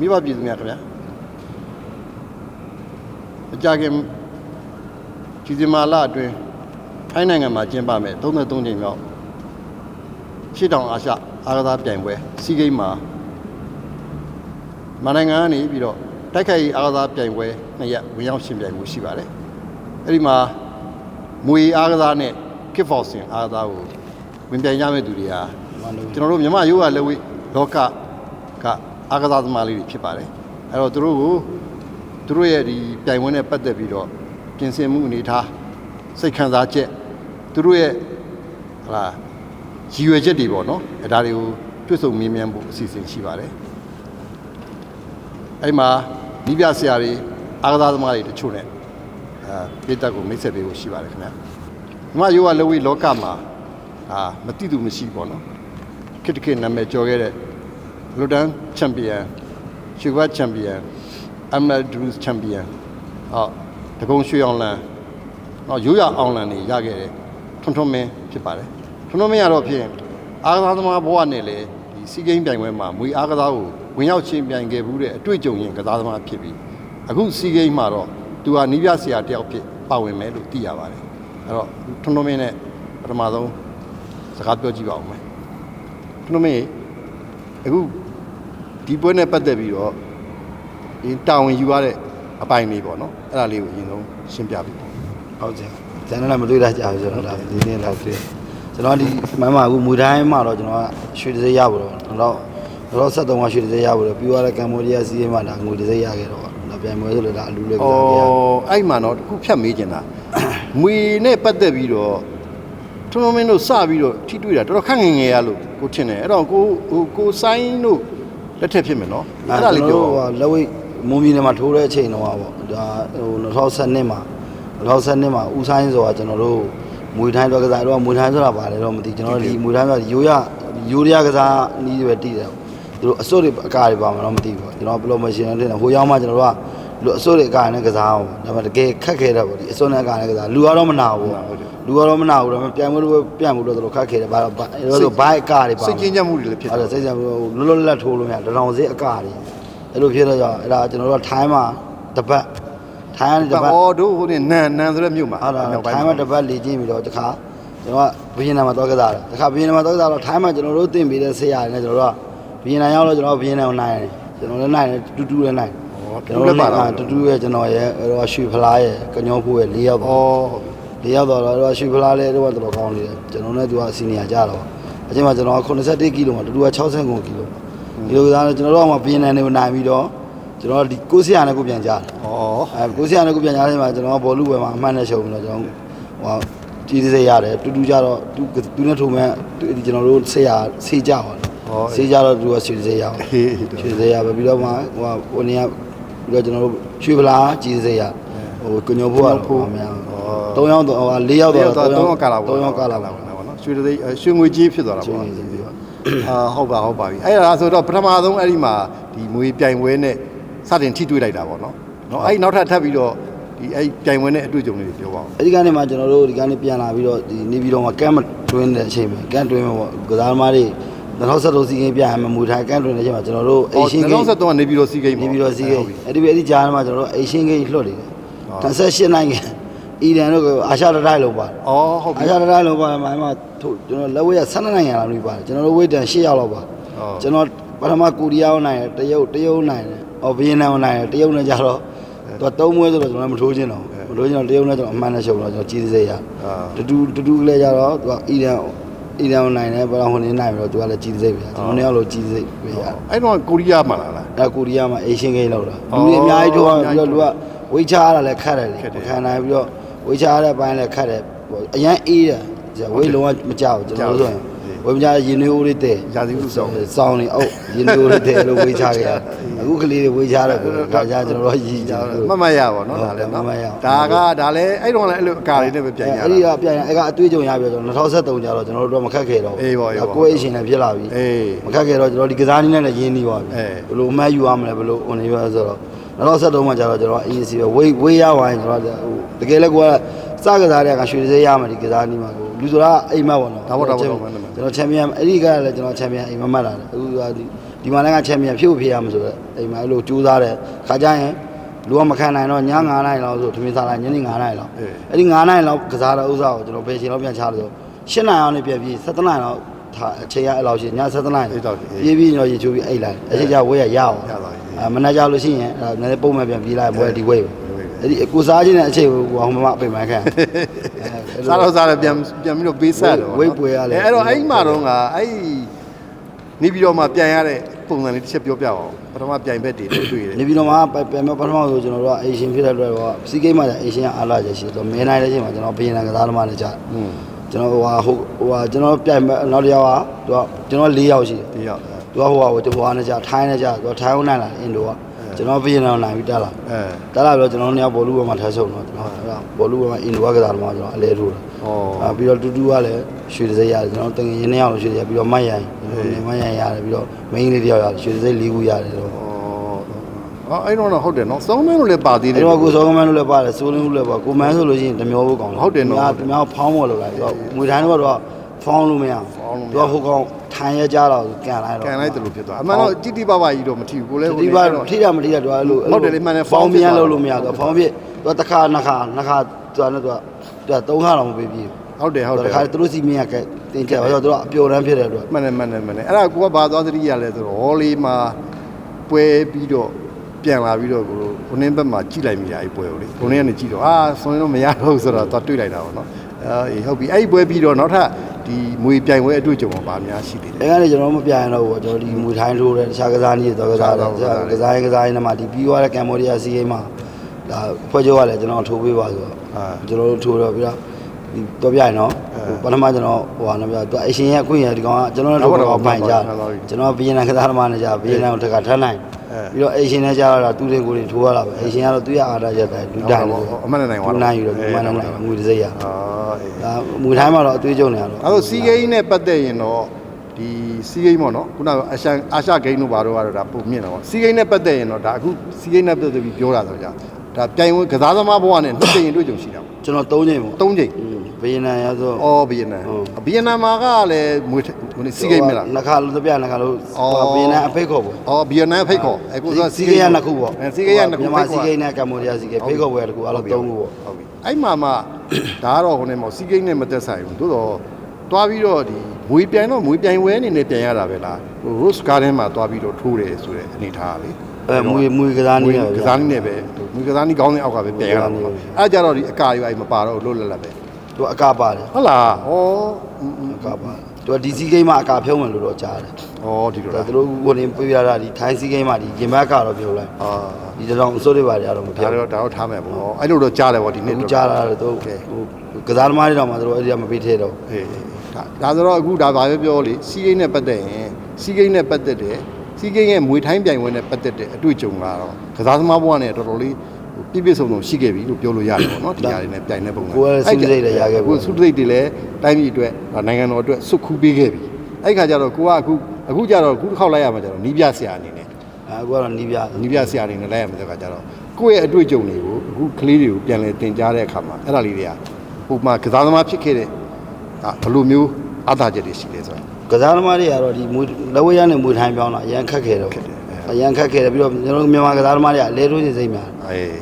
မိဘပြည်သူများခင်ဗျာအကြခင်ဒီဇင်ဘာလအတွင်းထိုင်းနိုင်ငံမှာကျင်းပမယ်33ကြိမ်မြောက်ရှေ့တောင်အာရှအားကစားပြိုင်ပွဲစီးဂိမ်းမှာမနိုင်ငံကနေပြီးတော့တိုက်ခိုက်အားကစားပြိုင်ပွဲ2ရက်ဝင်ရောက်ရှင်ပြိုင်မှုရှိပါတယ်အဲ့ဒီမှာမွေအားကစားနဲ့ kickboxing အားကစားကိုဝင်ပြိုင်ကြမဲ့သူတွေဟာကျွန်တော်တို့မြန်မာရိုးရာလက်ဝှေ့လောကအားကစားသမားလေးတွေဖြစ်ပါတယ်အဲ့တော့သူတို့ရဲ့ဒီပြိုင်ပွဲနဲ့ပတ်သက်ပြီးတော့ပြင်ဆင်မှုအနေထားစိတ်ခံစားချက်သူတို့ရဲ့ဟာရည်ရွယ်ချက်တွေပေါ့နော်အဲဒါတွေကိုတွေ့ဆုံမြင်မြန်ဖို့အစီအစဉ်ရှိပါတယ်အဲ့မှာနီးပြဆရာတွေအားကစားသမားတွေတချို့နဲ့ပြည်သက်ကိုမိတ်ဆက်ပေးဖို့ရှိပါတယ်ခင်ဗျာမြန်မာရိုးရာလက်ဝှေ့လောကမှာမတိသူမရှိပေါ့နော်ခေတ်နာမည်ကျော်ခဲ့တဲ့လူတန်းချန်ပီယံရွှေဘတ်ချန်ပီယံအမဒရူးချန်ပီယံတကုံရွှေအောင်လန်ရိုးရအောင်လန်တွေရခဲ့တဲ့ထွန်းထွန်းမင်းဖြစ်ပါတယ်ထွန်းထွန်းမင်းကတော့ဖြင့်အားကစားသမားဘဝနဲ့လေဒီစီးကိန်းပြိုင်ပွဲမှာမွေအားကစားကိုဝင်ရောက်ချင်းပြိုင်ခဲ့ဘူးတဲ့အတွေ့အကြုံရင်ကစားသမားဖြစ်ပြီးအခုစီးကိန်းမှာတော့သူဟာနီးပြဆရာတယောက်ဖြစ်ပါဝင်မယ်လို့သိရပါတယ်အဲ့တော့ထွန်းထွန်းမင်းနဲ့ပထမဆုံးစကားပြောကြည့်ပါဦးမယ်ထွန်းထွန်းမင်းအခုဒီပွဲနဲ့ပတ်သက်ပြီးတော့ဒီတာဝန်ယူရတဲ့အပိုင်းလေးပေါ့နော်အဲ့ဒါလေးကိုအရင်ဆုံးရှင်းပြပေးပါဟုတ်ကဲ့ကျန်တဲ့မတွေ့တာကြာပြီဆိုတော့ဒါဒီနေ့လောက်တွေ့ကျွန်တော်ဒီမမ်းမှာအခုမူတိုင်းမှာတော့ကျွန်တော်ကရွှေတစိရဖို့တော့73ကရွှေတစိရဖို့တော့ပြီးသွားတဲ့ကမ်ဘောဒီးယားစီးရင်မှာဒါငွေတစိရခဲ့တော့ဒါပြန်ပွဲဆိုလို့ဒါအလူလေးပြောပြရအဲ့မှာတော့အခုဖြတ်မေးချင်တာငွေနဲ့ပတ်သက်ပြီးတော့ထွန်းထွန်းမင်းတို့စပြီးတော့ထိတွေ့တာတော်တော်ခက်ငယ်ငယ်ရလို့ကိုထင်တယ်အဲ့တော့ကိုဆိုင်းတို့လက်ထက်ဖြစ်မယ်နော်အဲ့ဒါလေးပြောလက်ဝိတ်မွန်ပြည်နယ်မှာထိုးတဲ့အချိန်တော့ပေါ့ဒါ2012မှာဦးဆိုင်ဆိုတာကျွန်တော်တို့မွေထိုင်းတော့ကစားတော့မွေထိုင်းဆိုတာပါတယ်တော့မသိကျွန်တော်တို့ဒီမွေထိုင်းဆိုတာရိုးရကစားနီးပဲတည်တယ်သူတို့အစိုးရအကာတွေပါမှာတော့မသိဘူးကျွန်တော်ပရိုမိုရှင်နဲ့ဟိုရောက်မှကျွန်တော်တို့ကအစိုးရအကာနဲ့ကစားအောင်ဒါပေမဲ့တကယ်ခက်ခဲတယ်ပေါ့ဒီအစိုးရအကာနဲ့ကစားလူကတော့မနာဘူးဒါပေမဲ့ပြိုင်မှုလို့ပြန်မှုလို့ခက်ခဲတယ်ဘာလို့ဘိုက်အကာတွေပါစိတ်ကျဉ်ချက်မှုတွေလည်းဖြစ်တယ်အဲ့ဒါစိတ်ကျဉ်မှုလွတ်လပ်ထိုးလို့မရတောင်စစ်အကာတွေအဲ့လိုဖြစ်တော့ကြောင့်အဲ့ဒါကျွန်တော်တို့ထိုင်းမှာတပတ်ထိုင်းတပတ်တို့ဟိုနေနန်ဆိုတဲ့မြို့မှာအဲ့ဒါထိုင်းမှာတပတ်လေ့ကျင့်ပြီးတော့တခါကျွန်တော်ကဘီယင်နာမှာတော့ကစားတယ်တခါဘီယင်နာမှာတော့ကစားတော့ထိုင်းမှာကျွန်တော်တို့တင်ပေးတဲ့ဆရာတွေနဲ့ကျွန်တော်တို့ကဘီယင်နာရောက်တော့ကျွန်တော်ဘီယင်နာကိုနိုင်တယ်ကျွန်တော်လည်းနိုင်တယ်တူလည်းနိုင်ကျွန်တော်လည်းပါတော့တူရဲ့ကျွန်တော်ရဲ့အဲ့တော့ရွှေဖလားရဲ့ကညောဖိုးရဲ့၄ယောက်တော့၄ယောက်တော့ရွှေဖလားလည်းတော့တော်တော်ကောင်းနေတယ်ကျွန်တော်နဲ့သူကစီနီယာကြတော့အချိန်မှာကျွန်တော်81ကီလိုမှာတူက69ကီလိုဒီလိုကစားတော့ကျွန်တော်တို့ကမှဘီယင်နာတွေကိုနိုင်ပြီးတော့ကျွန်တော်ဒီကိုစီယာနဲ့ကိုပြန်ကြတယ်ကိုစီယာနဲ့ကိုပြန်ကြတဲ့မှာကျွန်တော်ဘောလူပဲမှာအမှန်နဲ့ရှုံပြီးတော့ကျွန်တော်ဟိုကြီးစေးရတယ်တူကြတော့သူနဲ့ထုံမဲ့ကျွန်တော်တို့ဆေးရဆေးကြပါဆေးကြတော့သူကရွှေစေးရအောင်ရွှေစေးရပဲပြီးတော့မှဟိုနေကပြီးတော့ကျွန်တော်တို့ရွှေပလားကြီးစေးရဟိုကညောဖိုးကတော့အများ3ယောက်တော့4ယောက်တော့3ယောက်ကာလာပေါ့3ယောက်ကာလာပါပေါ့နော်ရွှေစေးရွှေငွေကြီးဖြစ်သွားတာပေါ့ဟုတ်ပါပြီအဲ့ဒါဆိုတော့ပထမဆုံးအဲ့ဒီမှာဒီမွေပြိုင်ပွဲနဲ့စတင်ထိတွေ့လိုက်တာပေါ့နော်အဲ့နောက်ထပ်ပြီးတော့ဒီအဲ့ပြိုင်ပွဲနဲ့အတွေ့အကြုံလေးပြောပါဦးအဲ့ဒီကနေမှကျွန်တော်တို့ဒီကနေပြန်လာပြီးတော့ဒီနေပြည်တော်မှာကမ်တွင်းတဲ့အချိန်မှာကမ်တွင်းမှာပေါ့ကစားသမားတွေ2013စီးကိန်းပြန်မှာမူထိုင်ကမ်တွင်းတဲ့အချိန်မှာကျွန်တော်တို့အေရှင်းဂိမ်း2013ကနေပြည်တော်စီးကိန်းနေပြည်တော်စီးကိန်းအဲ့ဒီကြားမှာကျွန်တော်တို့အေရှင်းဂိမ်းလွှတ်နေတယ်28နိုင်ငံအီရန်တို့အာရှတတိုင်းလုံးပါတယ်ဟုတ်ပြီအာရှတတိုင်းလုံးပါတယ်မှာကျွန်တော်လက်ဝဲရ12နိုင်ငံလောက်နေပါတယ်ကျွန်တော်တို့ဝေးတန်8ယောက်လောက်ပါကျွန်တော်ပထမကိုရီးယားကိုနိုင်တယ်တရုတ်နိုင်တယ်ဗီယက်နမ်ကိုနိုင်တယ်တရုတ်နဲ့ကြတော့သူက3ပွဲဆိုတော့ကျွန်တော်မထိုးချင်းတော့တရုတ်နဲ့ကျွန်တော်အမှန်နဲ့ရှုံတော့ကျွန်တော်ကြီးစေးရတူကလေးကြတော့သူကအီရန်ကိုနိုင်တယ်ဘာလို့ဟိုနေနိုင်ပြီးတော့သူကလည်းကြီးစေးပဲကျွန်တော်နှစ်ယောက်လုံးကြီးစေးပဲရအဲ့တော့ကိုရီးယားမှာလားကိုရီးယားမှာအေရှင်းဂိမ်းလောက်တာလူတွေအများကြီးထိုးပြီးတော့သူကဝိတ်ချရတာလည်းခတ်တယ်လေခံနိုင်ပြီးတော့ဝိတ်ချရတဲ့အပိုင်းလည်းခတ်တယ်အရန်အေးတယ်ဝိတ်လုံးဝမကြောက်ကျွန်တော်တို့ဆိုရင်ဝေမကြရင်နေဦးလေးတဲ့ရာသီဥတုစောင်းနေအောင်ရင်နေဦးလေးတဲ့လို့ဝေးချခဲ့အခုကလေးတွေဝေးချတဲ့ကိုဒါကြကျွန်တော်တို့ရည်ကြမရပါတော့ဒါလည်းနော်ဒါလည်းအဲ့တော့လည်းအဲ့လိုအကာလေးနဲ့ပဲပြန်ရအဲ့ဒီကပြန်ရအဲ့ကအတွေ့အကြုံရပြီးတော့2013ကျတော့ကျွန်တော်တို့တော့မခက်ခဲတော့ဘူးကိုယ်အရှင်လည်းဖြစ်လာပြီမခက်ခဲတော့ကျွန်တော်ဒီကစားနည်းနဲ့လည်းရင်းနှီးသွားပြီဘယ်လိုအမှတ်ယူရမလဲဘယ်လိုဝင်နေပါဆိုတော့2013မှာကျတော့ကျွန်တော် AEC ပဲဝေးရဝိုင်းကျွန်တော်တကယ်လည်းကိုကစကစားတဲ့ကရွှေစေးရမှာဒီကစားနည်းမှာကိုလူဆိုတာအိမ်မက်ပေါ့နော်ဒါပေါ့ကျွန်တော်ချန်ပီယံအဲ့ဒီကလည်းကျွန်တော်ချန်ပီယံအိမ်မက်မှတ်လာတယ်အခုကဒီ ဒီမှာလည်းကချန်ပီယံဖြုတ်ဖြေရမှာဆိုတော့အိမ်မှာအဲ့လိုကြိုးစားတယ်ခါကြရင်လူကမခံနိုင်တော့ည9 နိုင်လောက်ဆိုထမင်းစားလိုက်ညနေ9 နိုင်လောက်အဲ့ဒီ9 နိုင်လောက်ကစားတဲ့ဥစ္စာကိုကျွန်တော်ဘယ်ချိန်လောက်ပြန်ချလို့ဆို8 နိုင်အောင်နေပြန်ပြီး17 နိုင်လောက်အချိန်ရအဲ့လောက်ရှိည17 နိုင်ပြေးပြီးကျွန်တော်ရေချိုးပြီးအိတ်လိုက်အချိန်ကျဝဲရရအောင်မနက်ကြလို့ရှိရင်နည်းနည်းပုံမှန်ပြန်ပြေးလိုက်ဝဲဒီဝဲအဲ့ဒီကိုစားခြင်းတဲ့အချိန်ကိုဟိုမမအပိတ်မှန်းခံစားတော့စားတယ်ပြန်ပြီးတော့ပေးဆက်တော့ဝိတ်ပွဲရလေအဲ့တော့အဲ့မှာတော့ကအဲ့နေပြီးတော့မှပြန်ရတဲ့ပုံစံလေးတစ်ချက်ပြောပြအောင်ပထမပြန်ဘက်တွေတွေ့တယ်နေပြီးတော့မှပြန်ပထမဆိုကျွန်တော်တို့ကအေရှင်ဖြစ်တဲ့အတွက်တော့စီးကိမ်းမှာအေရှင်ကအားလာချက်ရှိတော့မင်းနိုင်တဲ့ချိန်မှာကျွန်တော်ဘီယန်ကစားသမားနဲ့ကြာကျွန်တော်ကျွန်တော်ပြန်နောက်တစ်ယောက်ကသူကကျွန်တော်4 ယောက်ရှိတယ်4 ယောက်သူကဟိုနဲ့ကြာထိုင်းနဲ့ကြာသူထိုင်းအောင်နိုင်လာအင်ဒိုကကျွန်တော်ဘီယန်အောင်နိုင်ပြီးတက်လာတက်လာပြီးတော့ကျွန်တော်2 ယောက်ဘောလုံးပေါ်မှာထားဆုံးတော့ကျွန်တော်ဘောလုံးပေါ်မှာအင်ဒိုကစားသမားကျွန်တော်အလဲထိုးတယ်ပြီးတော့တူတူကလည်းရွှေတစိမ့်ရတယ်ကျွန်တော်တငယ်ချင်း2 ယောက်ရွှေတစိမ့်ပြီးတော့မိုက်ရိုင်းရတယ်ပြီးတော့ main လေး1 ယောက်ရတယ်ရွှေတစိမ့်4 ခုရတယ်တော့အဲ့တော့ဟုတ်တယ်နော်စောင်းမန်းလို့လည်းပါသေးတယ်အဲ့တော့ကိုစောင်းမန်းလို့လည်းပါတယ်စိုးလင်းလို့လည်းပါကိုမန်းဆိုလို့ရှိရင်တမျိုးဖို့ကောင်းတယ်ဟုတ်တယ်နော်တမျိုးဖောင်းပေါ်လို့လိုက်ပြီးတော့ငွေတိုင်းတော့ဖောင်းလို့မရဘူးသူကဟိုကောင်ထိုင်ရကြတော့ကန်လိုက်တယ်လို့ဖြစ်သွားအမှန်တော့တိတိပပကြီးတော့မထီဘူးကိုလည်းတိတိပထိတာမထိတာသူကအဲ့လိုဟုတ်တယ်လေမှန်တယ်ဖောင်းမြန်လို့မရဘူးဖောင်းပြသူကတစ်ခါနှစ်ခါသူကနဲ့သူက3 ခါတော့မပေးပြီးဟုတ်တယ်တစ်ခါသူတို့စီမင်းကတင်ကြတော့သူကအပျော်တန်းဖြစ်တဲ့အတွက်မှန်တယ်အဲ့ဒါကိုကဘာသွားသတိရလဲဆိုတော့ဟောလေးမှာပွဲပြီးတော့ပြန်လာပြီးတော့ကိုနင်းဘက်မှာကြည့်လိုက်မိတာအဲ့ပွဲကိုလေကိုနင်းကနေကြည့်တော့ဆွန်ရင်တော့မရတော့ဆိုတော့သွားတွေ့လိုက်တာပေါ့နော်အေးဟုတ်ပြီအဲ့ပွဲပြီးတော့နောက်ထပ်ဒီမွေပြိုင်ပွဲအတွေ့အကြုံပါများရှိသေးတယ်အဲ့ကနေကျွန်တော်မပြိုင်တော့ဘူးကျွန်တော်ဒီမွေထိုင်းထိုးတယ်တခြားကစားနည်းတော့ကစားတယ်ကစားရင်နဲ့မှဒီပြီးသွားတဲ့ကမ်ဘောဒီးယားစီးဂိမ်းမှာဒါဖွဲ့ချုပ်ကလည်းကျွန်တော်ထိုးပေးပါဆိုတော့ကျွန်တော်တို့ထိုးတော့ပြီးတော့ဒီတော့ပြိုင်တော့ပထမကျွန်တော်ဟိုဟာနဲ့ပြသူအရှင်ရဲ့အခွင့်အရေးဒီကောင်ကကျွန်တော်တို့တော့ပိုင်ကြကျွန်တော်ဘီယန်ကစားသမားနဲ့ကြဘီယန်ကိုတခါထမ်းနိုင်ပြီးတော့အရှင်နဲ့ကြတော့သူတွေကိုယ်ထိုးရတာပဲအရှင်ကတော့သူ့ရဲ့အားရချက်တိုင်းဒူတိုင်းအမှန်နိုင်သွားတော့နိုင်ယူတော့မှန်နိုင်ငွေတစ်စိတ်ရဒါမူထိုင်းမှာတော့အသွေးကြုံနေရတော့အဲ့တော့စီးဂိမ်းနဲ့ပတ်သက်ရင်တော့ဒီစီးဂိမ်းပေါ့နော်ခုနကအာရှဂိမ်းတို့ဘာတို့ကတော့ဒါပုံမြင့်တော့စီးဂိမ်းနဲ့ပတ်သက်ရင်တော့ဒါအခုစီးဂိမ်းနဲ့ပတ်သက်ပြီးပြောတာဆိုကြဒါပြိုင်ပွဲကစားသမားဘဝနဲ့နှစ်ကြိမ်တွေ့ကြုံရှိတာပေါ့ကျွန်တော်3 ချိန်ပေါ့3 ချိန်ဗီယက်နမ်ရဆိုဗီယက်နမ်မှာကလည်းမွေစီးဂိမ်းမလားနှစ်ခါလို့ပြနှစ်ခါလို့ဗီယက်နမ်အဖိတ်ခေါ်ပေါ့ဗီယက်နမ်အဖိတ်ခေါ်အခုဆိုစီးဂိမ်းရ2 ခုပေါ့စီးဂိမ်းရ2 ခုမြန်မာစီးဂိမ်းနဲ့ကမ္ဘောဒီးယားစီးဂိမ်းဖိတ်ခေါ်ပွဲတခုအဲ့လို3 ခုပေါ့ဟုတ်ပြီအဲ့မှာမှဒါကတော့ဟိုနေမှာစီးဂိမ်းနဲ့မသက်ဆိုင်ဘူးသို့တော့တွားပြီးတော့ဒီမွေပြိုင်တော့မွေပြိုင်ဝဲအနေနဲ့ပြန်ရတာပဲလားဟို Rose Garden မှာတွားပြီးတော့ထိုးတယ်ဆိုတဲ့အနေထားလေမွေကစားနည်းကစားနည်းနဲ့ပဲမွေကစားနည်းကောင်းတဲ့အောက်ကပဲပြန်ရတာပေါ့အဲ့ကြတော့ဒီအကာတွေမပါတော့လွတ်လပ်လပ်ပဲသူအကာပါတယ်ဟုတ်လားအကာပါတယ်သူကဒီစီးဂိမ်းမှာအကာဖြုံးမယ်လို့တော့ကြားတယ်ဒီလိုလားသူတို့ကိုနေပြရတာဒီထိုင်းစီးဂိမ်းမှာဒီရင်ဘက်ကတော့ပြုံးလိုက်ဒီတောင်အစိုးရပါတယ်တော့မပြောဒါတော့ထားမယ်ပေါ့အဲ့လိုတော့ကြားတယ်ပေါ့ဒီနေ့တော့ကြားတာတော့ဟိုကစားသမားတွေတော့မှသူတို့အဲ့ဒီကမပေးသေးတော့ဒါဆိုတော့အခုဒါဘာပဲပြောလေစီးဂိမ်းနဲ့ပတ်သက်ရင်စီးဂိမ်းနဲ့ပတ်သက်တယ်စီးဂိမ်းရဲ့မွေထိုင်းပြိုင်ပွဲနဲ့ပတ်သက်တဲ့အတွေ့အကြုံကတော့ကစားသမားဘဝနဲ့တော်တော်လေးပြည့်စုံရှိခဲ့ပြီလို့ပြောလို့ရတယ်ပေါ့နော်ဒီຢာတွေနဲ့ပြိုင်တဲ့ပုံစံကိုယ်စုစိတ်တွေရခဲ့ပြီကိုယ်စုစိတ်တွေလည်းတိုင်းပြည်အတွက်နိုင်ငံတော်အတွက်စုခူးပေးခဲ့ပြီအဲ့ခါကျတော့ကိုကအခုကျတော့အခုတစ်ခေါက်လိုက်ရမှာကျတော့နီးပြဆရာအနေနဲ့အခုကတော့နီးပြဆရာအနေနဲ့လိုက်ရမှာဆိုတော့ကျတော့ကိုယ့်ရဲ့အတွေ့အကြုံတွေကိုအခုကလေးတွေကိုပြန်လည်သင်ကြားတဲ့အခါမှာအဲ့ဒါလေးတွေကဟိုမှာကစားသမားဖြစ်ခဲ့တဲ့ဘယ်လိုမျိုးအားသာချက်တွေရှိလဲဆိုတော့ကစားသမားတွေကတော့ဒီလက်ဝဲရနဲ့မွေထိုင်းပြောင်းတာအရန်ခက်ခဲတော့အရန်ခက်ခဲတယ်ပြီးတော့ကျွန်တော်တို့မြန်မာကစားသမားတွေကလဲထိုးခြင်းစိတ်မျာ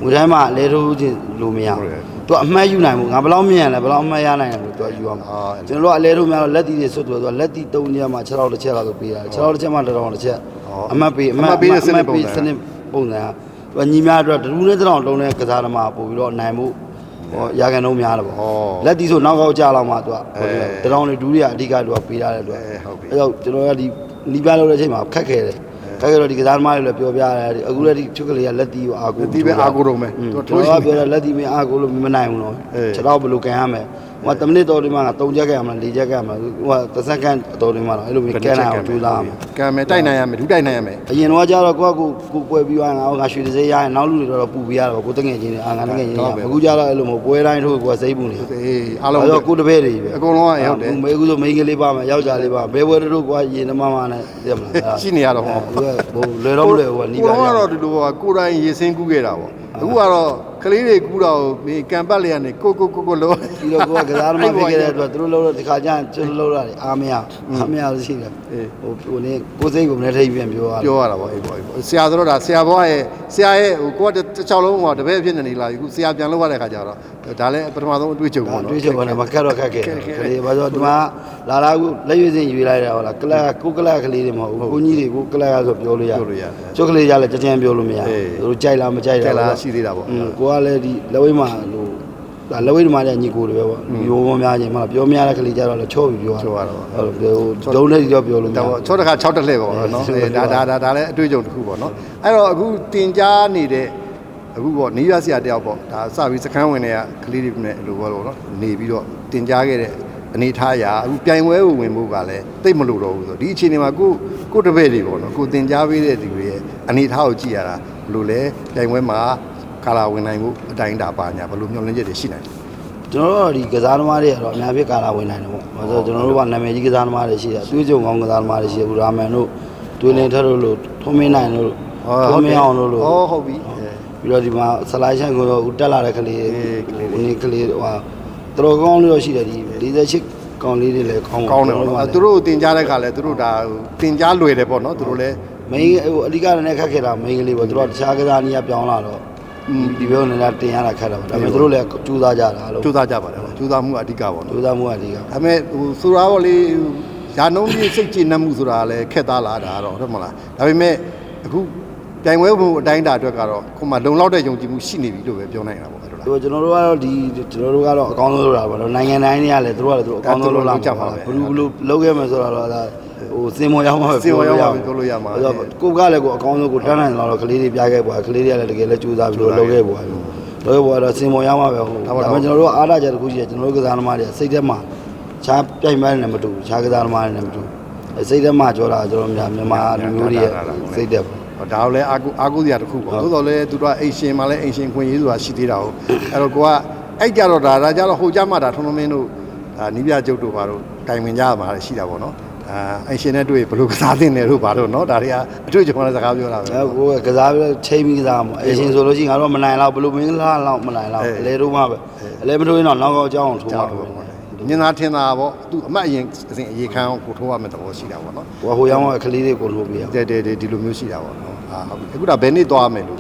းမွေထိုင်းမှာလဲထိုးခြင်းလို့မရဘူးသူအမှတ်ယူနိုင်ဘူးငါဘယ်လောက်မြင်ရလဲဘယ်လောက်အမှတ်ရနိုင်တယ်လို့သူယူရမှာကျွန်တော်တို့အလဲထိုးများတော့လက်တီတွေဆွတ်သူကလက်တီ3ညမှာ6လောက်တစ်ချက်လောက်ဆိုပေးရတယ်6လောက်တစ်ချက်မှ1 တောင်တစ်ချက်အမှတ်ပေးစနစ်ပုံစံသူညီများအတွက်တူးနဲ့တောင်လုံးတဲ့ကစားသမားပို့ပြီးတော့နိုင်မှုရာခံတော့များတယ်ပေါ့လက်တီဆိုနောက်ကောက်ကြလောက်မှသူကတောင်တွေဒူးတွေကအဓိကသူကပေးထားတဲ့အတွက်အဲကြောင့်ကျွန်တော်ကဒီနီးပြလို့တဲ့အချိန်မှာခက်ခဲတယ်ခက်ခဲတော့ဒီကစားသမားတွေလည်းပြောပြရတယ်အခုလည်းဒီချုပ်ကလေးကလက်တီကိုအားကိုလက်တီပဲအားကိုတော့မယ်သူထိုးပြောတယ်လက်တီမင်းအားကိုလို့မနိုင်ဘူးနော်ခြေတော့ဘယ်လိုကန်ရမလဲဟိုတမိနစ်တော်ဒီမှာ3ချက်ကန်ရမလား4ချက်ကန်ရမလားဟိုက30စက္ကန့်တော်ဒီမှာတော့အဲ့လိုမျိုးကန်နိုင်အောင်ကြိုးစားရမယ်ကန်မယ်တိုက်နိုင်ရမယ်ဒူးတိုက်နိုင်ရမယ်အရင်တော့ကျတော့ကိုပွဲပြီးသွားငါရွှေတစိရရင်နောက်လူတွေတော့ပူပေးရတော့ကိုတငယ်ချင်းတွေငါတငယ်ချင်းတွေအခုကျတော့အဲ့လိုမဟုတ်ပွဲတိုင်းထိုးကိုစိတ်ပူနေအားလုံးတော့ကိုတပည့်တွေပဲအကုန်လုံးကရောက်တယ်မေကူဆိုမိန်းကလေးပါမယ်ယောက်ျားလေးပါဘဲပွဲတို့ကွာရင်သမားမနဲ့သိမလားရှိနေရတော့ဟိုလွယ်တော့မလွယ်ဘူးနီးပါတော့ဒီလိုကိုယ်တိုင်ရေစင်းကူးခဲ့တာပေါ့အခုကတော့က ကလေးတွေကူးတော့မင်းကံပတ်လေးကနေကိုလို့ ဒီလိုကိုကစားသမားဖြစ်ခဲ့တဲ့အတွက်သူတို့လုံးတော့ဒီခါကျရင်ကျွန်တော်လုံးရတယ်အားမရလို့ရှိတယ်ဟိုနေကိုစိတ်ကိုမနေ့ထိပ်ပြန်ပြောရတာ ပေါ့အေးပေါ့ဆရာဆိုတော့ဒါဆရာဘွားရဲ့ဆရာရဲ့ဟိုကိုကတစ်ချောင်းလုံးဟိုတပည့်ဖြစ်နေလာပြီခုဆရာပြန်လုပ်ရတဲ့ခါကျတော့ဒါလည်းပထမဆုံးအတွေ့အကြုံပေါ့နော် အတွေ့အကြုံကလည်းမခက်တော့ခက်ခဲ့ကလေးဘာလို့ဒီမှာလာကူလက်ရွေးစင်ယူလိုက်တာဟုတ်လားကလပ်ကိုကလပ်ကလေးတွေမဟုတ်ဘူးကိုကြီးတွေကိုကလပ်ရဆိုပြောလို့ရတယ်ကျုပ်ကလေးကြလည်းကြကြမ်းပြောလို့မရဘူးတို့ကြိုက်လားမကြိုက်လားရှိသေးတာပေါ့ကိုကလည်းဒီလက်ဝဲမှာဟိုဒါလက်ဝဲဒီမှာလည်းညီကိုတွေပဲပေါ့ရိုးပေါ်များခြင်းမလားပြောများတဲ့ကလေးကြတော့လည်းချော့ပြီးပြောရတော့ဒုံနဲ့ဒီတော့ပြောလို့မရဘူးချော့တစ်ခါ6တက်လှည့်ပေါ့နော်ဒါလည်းအတွေ့အကြုံတစ်ခုပေါ့နော်အဲ့တော့အခုတင်ကြားနေတဲ့အခုပေါ့နေရဆရာတယောက်ပေါ့ဒါစပြီးစခန်းဝင်တွေကကလေးတွေနဲ့လိုပေါ့နော်နေပြီးတော့တင်ကြားခဲ့တဲ့အနေထားရာအခုပြိုင်ပွဲကိုဝင်ဖို့ကလည်းတိတ်မလို့တော့ဘူးဆိုဒီအချိန်ဒီမှာကိုတပည့်တွေပေါ့နော်ကိုတင်ကြားပေးတဲ့သူတွေရဲ့အနေထားကိုကြည့်ရတာဘယ်လိုလဲပြိုင်ပွဲမှာကာလာဝင်နိုင်မှုအတိုင်းတာပါညာဘယ်လိုမျှော်လင့်ချက်တွေရှိနိုင်လဲကျွန်တော်တို့ဒီကစားသမားတွေကတော့အများကြီးကာလာဝင်နိုင်တယ်ပေါ့။ဆိုတော့ကျွန်တော်တို့ကနာမည်ကြီးကစားသမားတွေရှိတယ်။သွေးကြုံကောင်းကစားသမားတွေရှိတယ်။ရာမန်တို့တွင်းလင်းထက်တို့လို့ထုံးမင်းနိုင်တို့ထုံးမင်းအောင်တို့လို့ဟုတ်ပြီပြီးတော့ဒီမှာဆလိုင်းဆိုင်ကိုတက်လာတဲ့ကလေးဦးနေကလေးဟိုတော်ကောင်းလို့ရှိတယ်ဒီ48ကောင်းလေးတွေလည်းကောင်းတယ်ပေါ့သူတို့တင်ကြားတဲ့ခါလဲသူတို့ဒါတင်ကြားလွယ်တယ်ပေါ့နော်သူတို့လည်းမိန်းဟိုအဓိကလည်းခက်ခဲတာမိန်းကလေးပေါ့သူတို့တခြားကစားနည်းပြောင်းလာတော့ဒီဘက်ကနေတင်ရတာခက်တာပေါ့ဒါပေမဲ့သူတို့လည်းကြိုးစားကြတာလို့ကြိုးစားကြပါတယ်ကြိုးစားမှုအဓိကပေါ့နော်ကြိုးစားမှုအဓိကဒါပေမဲ့ဟိုဆိုတာပေါ့လေယာနှုံးပြည့်စိတ်ကြည်နှံ့မှုဆိုတာလည်းခက်သားလာတာတော့ဟုတ်မလားဒါပေမဲ့အခုပြိုင်ပွဲဘုံအတိုင်းတာအတွက်ကတော့ခုမှလုံလောက်တဲ့ယုံကြည်မှုရှိနေပြီလို့ပဲပြောနိုင်တာပေါ့အဲ့လိုလားကျွန်တော်တို့ကတော့ကျွန်တော်တို့ကတော့အကောင်းဆုံးလုပ်တာပေါ့နော်နိုင်ငံတိုင်းတွေကလည်းသူတို့ကလည်းသူတို့အကောင်းဆုံးလုပ်လာကြပါပဲဘလူးလုပ်ခဲ့မယ်ဆိုတော့ဒါဟိုစင်မော်ရောက်မှပဲပြောလို့ရမှာကိုကလည်းကိုအကောင်းဆုံးကိုတန်းနိုင်တော့ကလေးတွေပြခဲ့ပွားကလေးတွေကလည်းတကယ်လည်းကြိုးစားပြီးတော့လုပ်ခဲ့ပွားလုပ်ခဲ့ပွားတော့စင်မော်ရောက်မှပဲဟိုဒါပေမဲ့ကျွန်တော်တို့အားရကြတဲ့ခုရှိတယ်ကျွန်တော်တို့ကစားသမားတွေစိတ်ထဲမှာခြားပြိုင်ပွဲနဲ့မတူခြားကစားသမားတွေနဲ့မတူစိတ်ထဲမှာကြောတာကျွန်တော်မြန်မာလူမျိုးတွေစိတ်ထဲဒါတော့လဲအာကုစရာတစ်ခုပေါ့သို့တော်လဲသူတို့ကအိမ်ရှင်မှလည်းအိမ်ရှင်ခွင့်ရေးဆိုတာရှိသေးတာဟုတ်အဲ့တော့ကိုကအဲ့ကြတော့ဒါကြတော့ဟိုကြမှာဒါထုံမင်းတို့ဒါနီးပြကျုပ်တို့ဘာတို့တိုင်ဝင်ကြမှာရှိတာပေါ့နော်အိမ်ရှင်နဲ့တွေ့ဘယ်လိုကစားသင့်တယ်တို့ဘာတို့နော်ဒါတွေကအတွေ့အကြုံနဲ့စကားပြောတာပဲကိုကစားပြီးချိန်ပြီးကစားမှာအိမ်ရှင်ဆိုလို့ရှိရင်ငါတို့မနိုင်တော့ဘယ်လိုမင်းလားလောက်မနိုင်တော့အလဲတို့မှပဲအလဲမတို့ရင်တော့နောက်ကောက်အကြောင်းအောင်ထိုးမှာပဲညင်သာထင်သာပေါ့သူအမတ်အရင်အစဉ်အေခံအောင်ကိုထိုးရမယ့်သဘောရှိတာပေါ့နော်ဟိုရောင်းကကလေးတွေကိုထိုးပေးရဒီလိုမျိုးရှိတာပေါ့နော်ဟုတ်ပြီအခုဒါဘယ်နေ့သွားမယ်လို့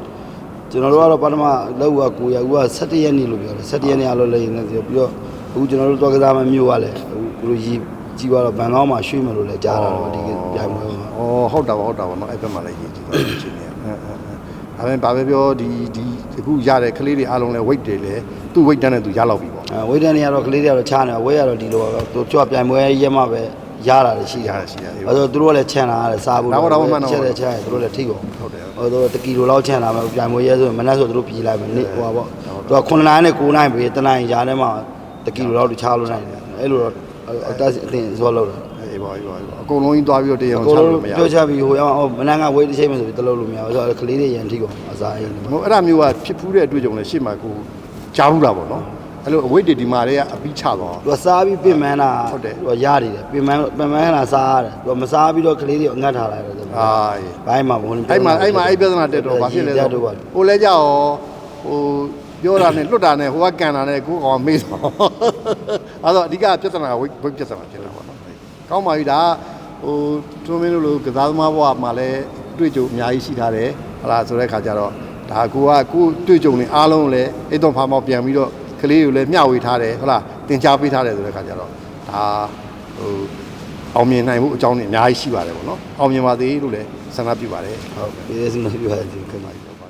ကျွန်တော်တို့ကတော့ပထမလောက်က9ရက်ဦးက17ရက်နေ့လို့ပြောတယ်17ရက်နေ့အလို့လည်းနေပြီးတော့အခုကျွန်တော်တို့သွားကစားမယ့်မြို့ကလည်းအခုလိုကြီးသွားတော့ဘန်ကောက်မှာရွှေ့မယ်လို့လည်းကြားတာတော့ဒီပြိုင်ပွဲမှာဟုတ်တာပေါ့နော်အဲ့ဘက်မှာလည်းရေးကြည့်တော့အချင်းနေဘာပဲပြောဒီအခုရတဲ့ကလေးတွေအားလုံးလည်း weight တွေလည်းသူ့ weight တန်းနဲ့သူရလောက်ပြီပေါ့ weight တန်းတွေကတော့ကလေးတွေကတော့ချားနေဝဲရတော့ဒီလိုပါပဲသူကြွပြိုင်ပွဲရက်မှပဲရတာလည်းရှိတယ်အဲ့တော့သူတို့ကလည်းချန်လာရတယ်စားဖို့ချက်တယ်ချန်သူတို့လည်းထိကုန်ဟုတ်တယ်ဟိုတော့တကီလိုလောက်ချန်လာမယ်ပြိုင်ပွဲရဲဆိုရင်မနက်ဆိုသူတို့ပြေးလိုက်မယ်နေ့ဟိုပါပေါ့သူက9နိုင်နဲ့9နိုင်ပဲတနိုင်ရာထဲမှာတကီလိုလောက်တခြားလို့နိုင်တယ်အဲ့လိုတော့အတက်အတင်စောလောက်တာအေးပါအကုန်လုံးကြီးသွားပြီးတော့တရားချလို့မရဘူးပြောချပြီးဟိုရောက်မနက်ကဝေးတစ်ချိန်မှဆိုပြီးတလုံးလို့မရဘူးဆိုတော့ကလေးတွေရန်ထိကုန်အစားအေးဟိုအဲ့ဒါမျိုးကဖြစ်ဖူးတဲ့အတွေ့အကြုံလည်းရှေ့မှာကိုကြားဘူးတာပေါ့နော်အဲ့လိုအဝိတ်တွေဒီမှာတွေကအပြီးချသွားသူကစားပြီးပြင်မန်းတာသူကရနေတယ်ပြင်မန်းတာစားရတယ်သူကမစားပြီးတော့ကလေးတွေအငတ်ထားလိုက်တယ်ဟာဘိုင်းမှာဘုံအဲ့မှာအဲ့ပြဿနာတက်တော့ဘာဖြစ်လဲဆိုဟိုလဲကြောဟိုပြောတာနဲ့လွတ်တာနဲ့ဟိုကကန်တာနဲ့ကိုကောင်မေးတော့အဲ့တော့အဓိကပြဿနာဝိတ်ပြဿနာဖြစ်တာပေါ့နော်ကောင်းပါပြီဒါဟိုထွန်းမင်းတို့လိုကစားသမားဘဝမှာလည်းတွေ့ကြုံအများကြီးရှိထားတယ်ဟလာဆိုတဲ့ခါကျတော့ဒါကိုတွေ့ကြုံနေအားလုံးလည်းအိတ်သွန်ဖာမောက်ပြန်ပြီးတော့ကလေးကိုလည်းမျှဝေထားတယ်ဟုတ်လားတင် जा ပေးထားတယ်ဆိုတဲ့ခါကျတော့ဒါဟိုအောင်မြင်နိုင်မှုအကြောင်းတွေအများကြီးရှိပါတယ်ပေါ့နော်အောင်မြင်ပါသေးလို့လည်းဆန္ဒပြုပါတယ်ဟုတ်ကျေးဇူးတင်ပါတယ်ခင်ဗျာ